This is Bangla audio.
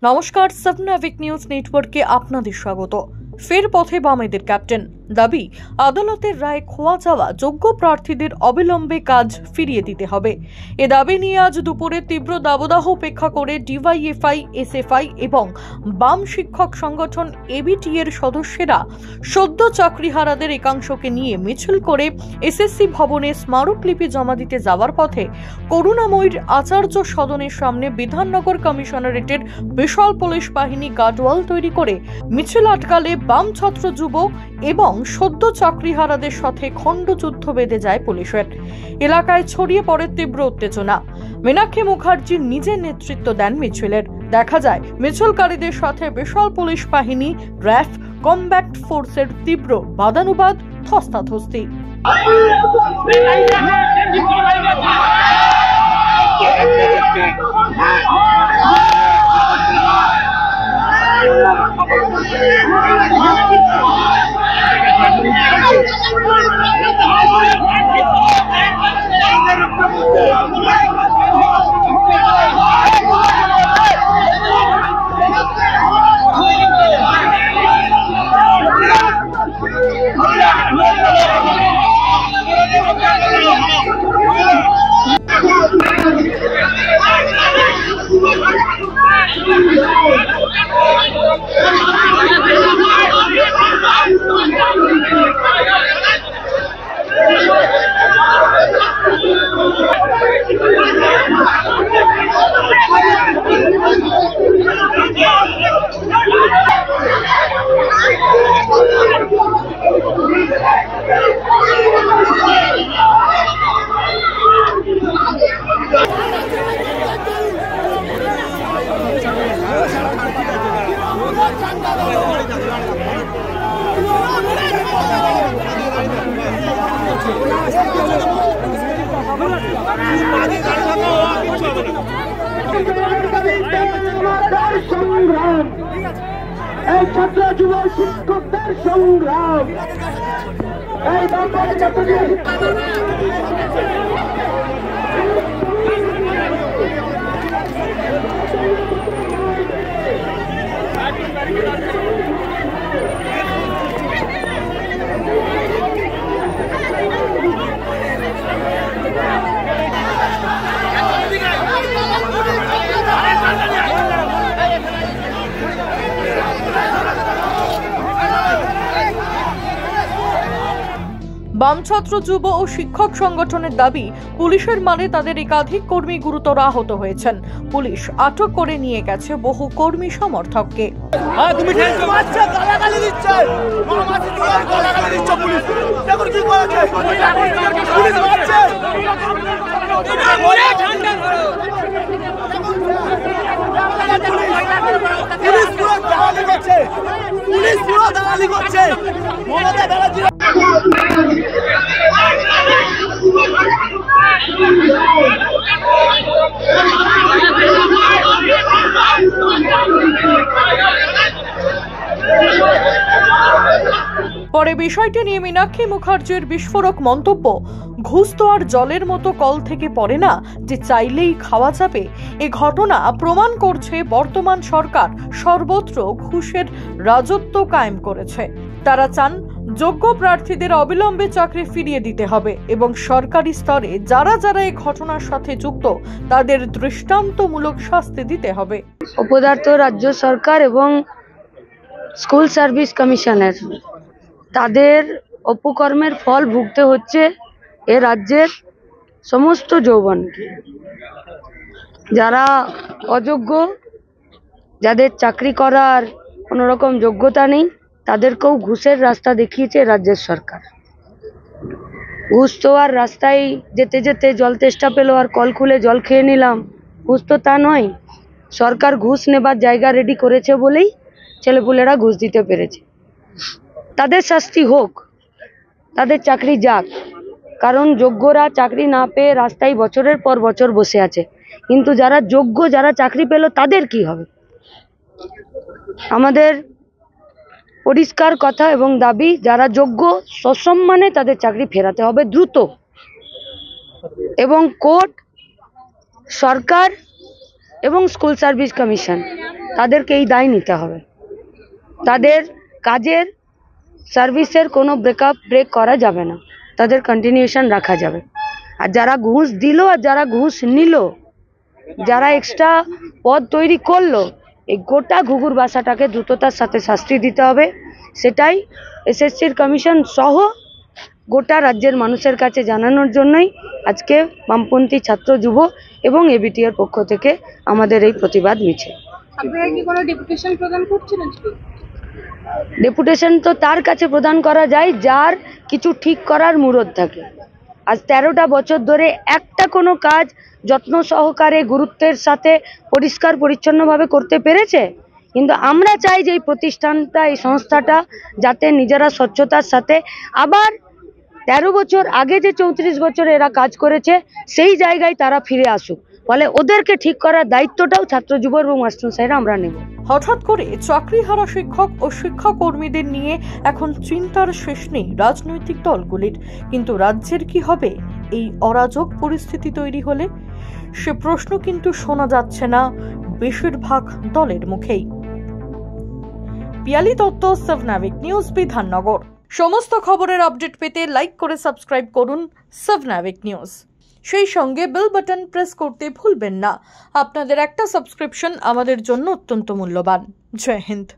নমস্কার, সাবনাভিক নিউজ নেটওয়ার্কে আপনাদের স্বাগত। ফের পথে বামেদের ক্যাপ্টেন। দাবি, আদালতের রায়ে খোয়া যাওয়া যোগ্য প্রার্থীদের অবিলম্বে কাজ ফিরিয়ে দিতে হবে। এ দাবি নিয়ে আজ দুপুরে তীব্র দাবদাহ উপেক্ষা করে ডিওয়াইএফআই, এসএফআই এবং বাম শিক্ষক সংগঠন এবিটি এর সদস্যরা সদ্য চাকরিহারাদের একাংশকে নিয়ে মিছিল করে এসএসসি ভবনে স্মারকলিপি জমা দিতে যাওয়ার পথে করুণাময়ীর আচার্য সদনের সামনে বিধাননগর কমিশনারেটের বিশাল পুলিশ বাহিনী গার্ডওয়াল তৈরি করে মিছিল আটকালে বাম ছাত্র যুব এবং সদ্য চাকরিহারাদের সাথে খণ্ডযুদ্ধ বেঁধে যায় পুলিশের। এলাকায় ছড়িয়ে পড়ে তীব্র উত্তেজনা। মীনাক্ষী মুখার্জি নিজে নেতৃত্ব দেন মিছিলের। দেখা যায় মিছিলকারীদের সাথে বিশাল পুলিশ বাহিনী, র্যাফ, কমব্যাট ফোর্সের তীব্র বাদানুবাদ, ধস্তাধস্তি। এই ছাত্র যুব শিক্ষকদের সংগ্রাম, এই বাংলার ছাত্রদের বাম ছাত্র যুব ও শিক্ষক সংগঠনের দাবি, পুলিশের মারে তাদের একাধিক কর্মী গুরুতর আহত হয়েছেন। পুলিশ আটক করে নিয়ে গেছে বহু কর্মী সমর্থককে। পরে বিষয়টি নিয়ে মীনাক্ষী মুখার্জির বিস্ফোরক মন্তব্য, ঘুষ তো আর জলের মতো কল থেকে পড়ে না যে চাইলেই খাওয়া যাবে। এ ঘটনা প্রমাণ করছে বর্তমান সরকার সর্বত্র ঘুষের রাজত্ব কায়েম করেছে। তারা চান যোগ্য প্রার্থীদের অবিলম্বে চাকরি ফিরিয়ে দিতে হবে এবং সরকারি স্তরে যারা যারা এই ঘটনার সাথে যুক্ত তাদের দৃষ্টান্তমূলক শাস্তি দিতে হবে। অপদার্থ রাজ্য সরকার এবং স্কুল সার্ভিস কমিশনের তাদের অপকর্মের ফল ভুগতে হচ্ছে এ রাজ্যের সমস্ত যৌবনকে। যারা অযোগ্য, যাদের চাকরি করার কোনো রকম যোগ্যতা নেই, তাদেরকেও ঘুষের রাস্তা দেখিয়েছে রাজ্যের সরকার। ঘুষ তো আর রাস্তায় যেতে যেতে জল তেষ্টা পেলো আর কল খুলে জল খেয়ে নিলাম, ঘুষ তো তা নয়। সরকার ঘুষ নেবার জায়গা রেডি করেছে বলেই ছেলেপুলেরা ঘুষ দিতে পেরেছে। তাদের শাস্তি হোক, তাদের চাকরি যাক, কারণ যোগ্যরা চাকরি না পেয়ে রাস্তায় বছরের পর বছর বসে আছে। কিন্তু যারা যোগ্য, যারা চাকরি পেল, তাদের কি হবে? আমাদের পরিষ্কার কথা এবং দাবি, যারা যোগ্য সসম্মানে তাদের চাকরি ফেরাতে হবে দ্রুত, এবং কোর্ট, সরকার এবং স্কুল সার্ভিস কমিশন তাদেরকে এই দায় নিতে হবে। তাদের কাজের সার্ভিসের কোনো ব্রেক করা যাবে না, তাদের কন্টিনিউশন রাখা যাবে। আর যারা ঘুষ দিল আর যারা ঘুষ নিল, যারা এক্সট্রা পদ তৈরি করলো, এই গোটা ঘুঘুর বাসাটাকে দ্রুততার সাথে শাস্তি দিতে হবে। সেটাই এসএসসির কমিশন সহ গোটা রাজ্যের মানুষের কাছে জানানোর জন্যই আজকে বামপন্থী ছাত্র যুব এবং এবিটিআর পক্ষ থেকে আমাদের এই প্রতিবাদ মিছিল। আপনারা কি কোনো ডেপুটেশন প্রদান করছেন? ডেপুটেশন তো তার কাছে প্রদান করা যায় যার কিছু ঠিক করার মুরদ থাকে। আজ 13টা বছর ধরে একটা কোনো কাজ যত্ন সহকারে গুরুত্বের সাথে পরিষ্কার পরিচ্ছন্নভাবে করতে পেরেছে? কিন্তু আমরা চাই যে এই প্রতিষ্ঠানটা, এই সংস্থাটা যাতে নিজেরা স্বচ্ছতার সাথে আবার 13 বছর আগে যে 34 বছর এরা কাজ করেছে সেই জায়গায় তারা ফিরে আসুক। ফলে ওদেরকে ঠিক করার দায়িত্বটাও ছাত্র যুব এবং মাস্টারমশাইরা আমরা নেব। হঠাৎ করে চাকরিহারা শিক্ষক ও শিক্ষাকর্মীদের নিয়ে এখন চিন্তার শেষ নেই রাজনৈতিক দলগুলির। কিন্তু রাজ্যের কি হবে এই অরাজক পরিস্থিতি তৈরি হলে? সে প্রশ্ন কিন্তু শোনা যাচ্ছে না বেশিরভাগ দলের মুখেই। পিয়ালি দত্ত, 7 নাবিক নিউজ, বিধাননগর। সমস্ত খবরের আপডেট পেতে লাইক করে সাবস্ক্রাইব করুন 7 নাবিক নিউজ। সেই সঙ্গে বেল বাটন প্রেস করতে ভুলবেন না। আপনাদের একটা সাবস্ক্রিপশন আমাদের জন্য অত্যন্ত মূল্যবান। জয় হিন্দ।